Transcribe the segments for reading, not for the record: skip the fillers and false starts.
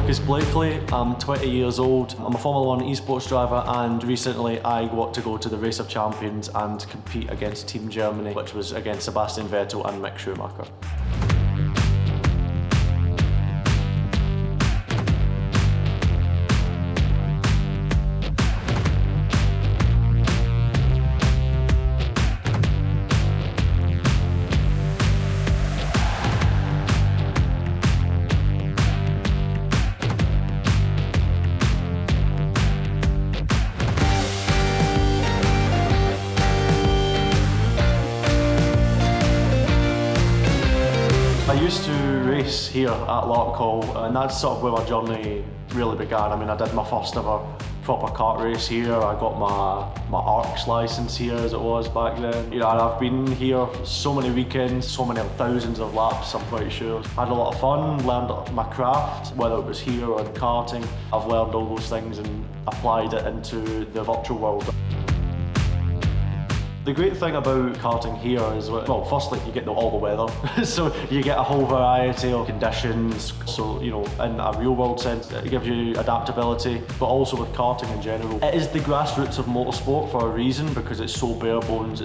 Lucas Blakeley. I'm 20 years old. I'm a Formula 1 Esports driver, and recently I got to go to the Race of Champions and compete against Team Germany, which was against Sebastian Vettel and Mick Schumacher. I used to race here at Larkhall, and that's sort of where my journey really began. I mean, I did my first ever proper kart race here. I got my ARCs license here, as it was back then. You know, and I've been here so many weekends, so many thousands of laps, I'm quite sure. Had a lot of fun, learned my craft, whether it was here or in karting. I've learned all those things and applied it into the virtual world. The great thing about karting here is, well, firstly, you get all the weather. So you get a whole variety of conditions. So, you know, in a real world sense, it gives you adaptability, but also with karting in general. It is the grassroots of motorsport for a reason, because it's so bare bones,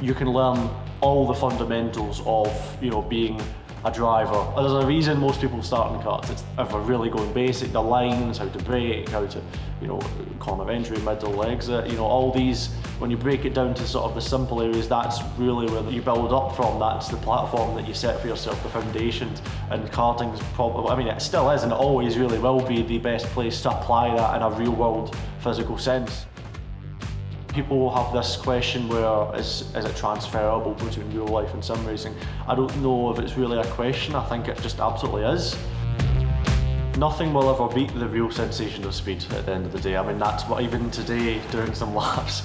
you can learn all the fundamentals of, you know, being a driver. There's a reason most people start in karts. It's if they're really going basic, the lines, how to brake, how to, you know, corner entry, middle, exit, you know, all these, when you break it down to sort of the simple areas, that's really where you build up from. That's the platform that you set for yourself, the foundations. And karting's probably, I mean, it still is, and it always really will be the best place to apply that in a real world physical sense. People have this question where is it transferable between real life and sim racing? I don't know if it's really a question. I think it just absolutely is. Nothing will ever beat the real sensation of speed at the end of the day. I mean, that's what, even today, doing some laps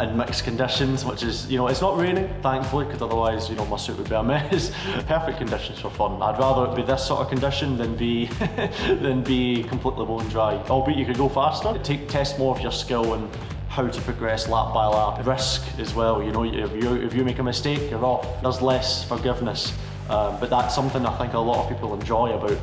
in mixed conditions, which is, you know, it's not raining, thankfully, because otherwise, you know, my suit would be a mess. Perfect conditions for fun. I'd rather it be this sort of condition than be completely bone dry. Albeit you could go faster. Test more of your skill and how to progress lap by lap. Risk as well, you know, if you make a mistake, you're off. There's less forgiveness, but that's something I think a lot of people enjoy about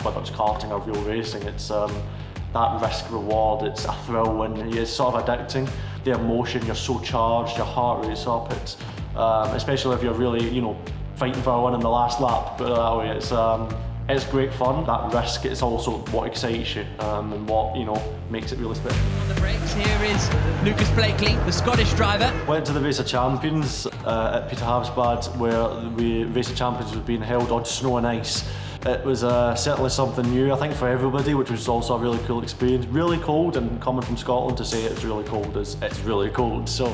whether it's karting or real racing. It's that risk reward, it's a thrill, and it's sort of addicting. The emotion, you're so charged, your heart rate's up. It's especially if you're really, you know, fighting for a win in the last lap, but that way, it's great fun. That risk is also what excites you and what, you know, makes it really special. On the brakes, here is Lucas Blakeley, the Scottish driver. Went to the Race of Champions at Peterhavsbad, where the Race of Champions was being held on snow and ice. It was certainly something new, I think, for everybody, which was also a really cool experience. Really cold, and coming from Scotland to say it's really cold is it's really cold. So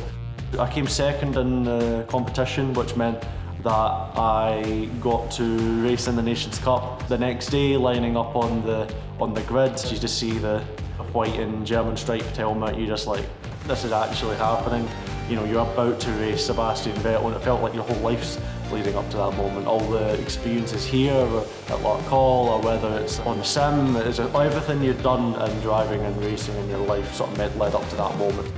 I came second in the competition, which meant that I got to race in the Nations Cup. The next day, lining up on the grid, you just see the white and German striped helmet. You're just like, this is actually happening. You know, you're about to race Sebastian Vettel, and it felt like your whole life's leading up to that moment. All the experiences here at Larkhall, or whether it's on the sim, it's everything you've done in driving and racing in your life sort of led up to that moment.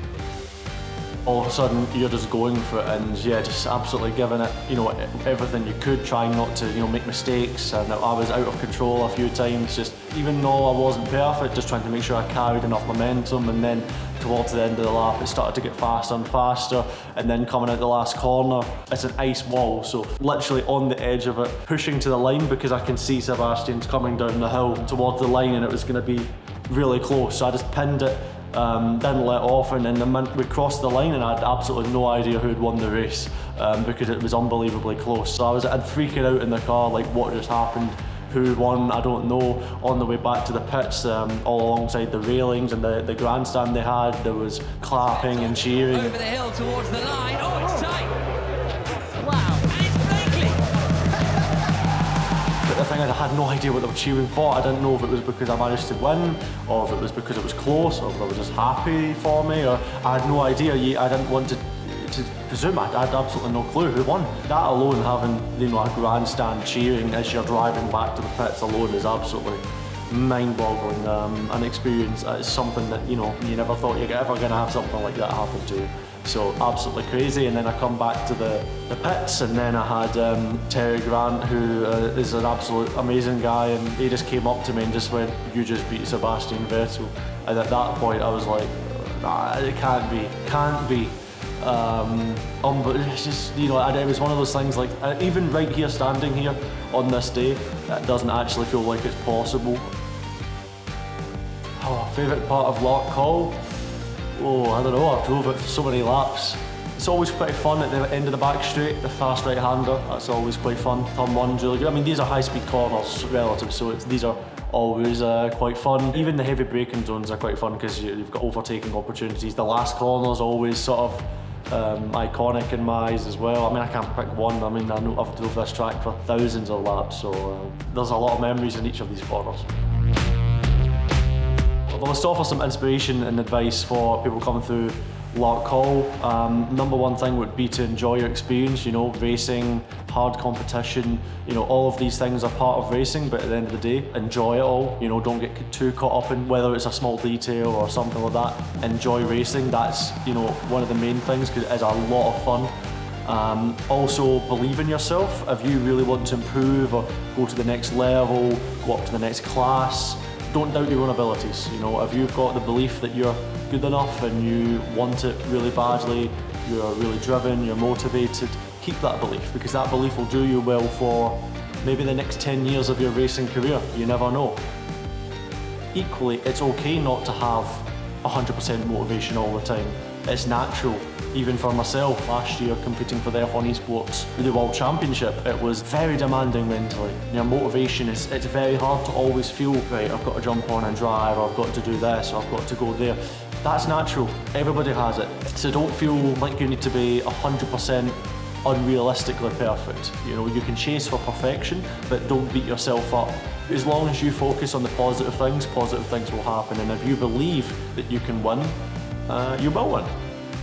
All of a sudden, you're just going for it, and yeah, just absolutely giving it, you know, everything you could, trying not to, you know, make mistakes. And I was out of control a few times, just even though I wasn't perfect, just trying to make sure I carried enough momentum. And then towards the end of the lap, it started to get faster and faster. And then coming out the last corner, it's an ice wall, so literally on the edge of it, pushing to the line, because I can see Sebastian's coming down the hill towards the line, and it was going to be really close. So I just pinned it. Didn't let off, and then the minute we crossed the line, and I had absolutely no idea who'd won the race because it was unbelievably close. So I'd freaking out in the car, like, what just happened, who won, I don't know. On the way back to the pits, all alongside the railings and the grandstand they had, there was clapping and cheering. Over the hill towards the line. Oh, it's tight. Wow, and it's Blakeley. But the thing is, I had no idea what they were cheering for. I didn't know if it was because I managed to win, or if it was because it was close, or if they were just happy for me, or I had no idea. I didn't want to presume. I had absolutely no clue who won. That alone, having, you know, a grandstand cheering as you're driving back to the pits alone, is absolutely mind-boggling. An experience. It's something that, you know, you never thought you're ever going to have something like that happen to you. So absolutely crazy. And then I come back to the pits, and then I had Terry Grant, who is an absolute amazing guy, and he just came up to me and just went, "You just beat Sebastian Vettel." And at that point I was like, nah, it can't be. But it's just, you know, it was one of those things, like, even right here, standing here on this day, it doesn't actually feel like it's possible. Oh, favourite part of Larkhall? Oh, I don't know, I've drove it for so many laps. It's always pretty fun at the end of the back straight, the fast right-hander, that's always quite fun. Turn one's really good. I mean, these are high-speed corners relative, so these are always quite fun. Even the heavy braking zones are quite fun because you've got overtaking opportunities. The last corner's always sort of iconic in my eyes as well. I mean, I can't pick one. I mean, I know I've drove this track for thousands of laps, so there's a lot of memories in each of these corners. Well, let's offer some inspiration and advice for people coming through Larkhall. Number one thing would be to enjoy your experience, you know, racing, hard competition, you know, all of these things are part of racing, but at the end of the day, enjoy it all, you know, don't get too caught up in whether it's a small detail or something like that. Enjoy racing, that's, you know, one of the main things, because it is a lot of fun. Also, believe in yourself. If you really want to improve or go to the next level, go up to the next class, don't doubt your own abilities. You know, if you've got the belief that you're good enough and you want it really badly, you're really driven, you're motivated, keep that belief, because that belief will do you well for maybe the next 10 years of your racing career. You never know. Equally, it's okay not to have 100% motivation all the time. It's natural. Even for myself, last year competing for the F1 Esports, the World Championship, it was very demanding mentally. Your motivation it's very hard to always feel, right, I've got to jump on and drive, or I've got to do this, or I've got to go there. That's natural, everybody has it. So don't feel like you need to be 100% unrealistically perfect. You know, you can chase for perfection, but don't beat yourself up. As long as you focus on the positive things will happen. And if you believe that you can win, you will win.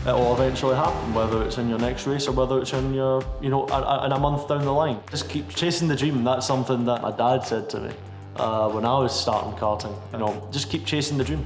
It will eventually happen, whether it's in your next race or whether it's in your, you know, in a month down the line. Just keep chasing the dream. That's something that my dad said to me when I was starting karting. You know, just keep chasing the dream.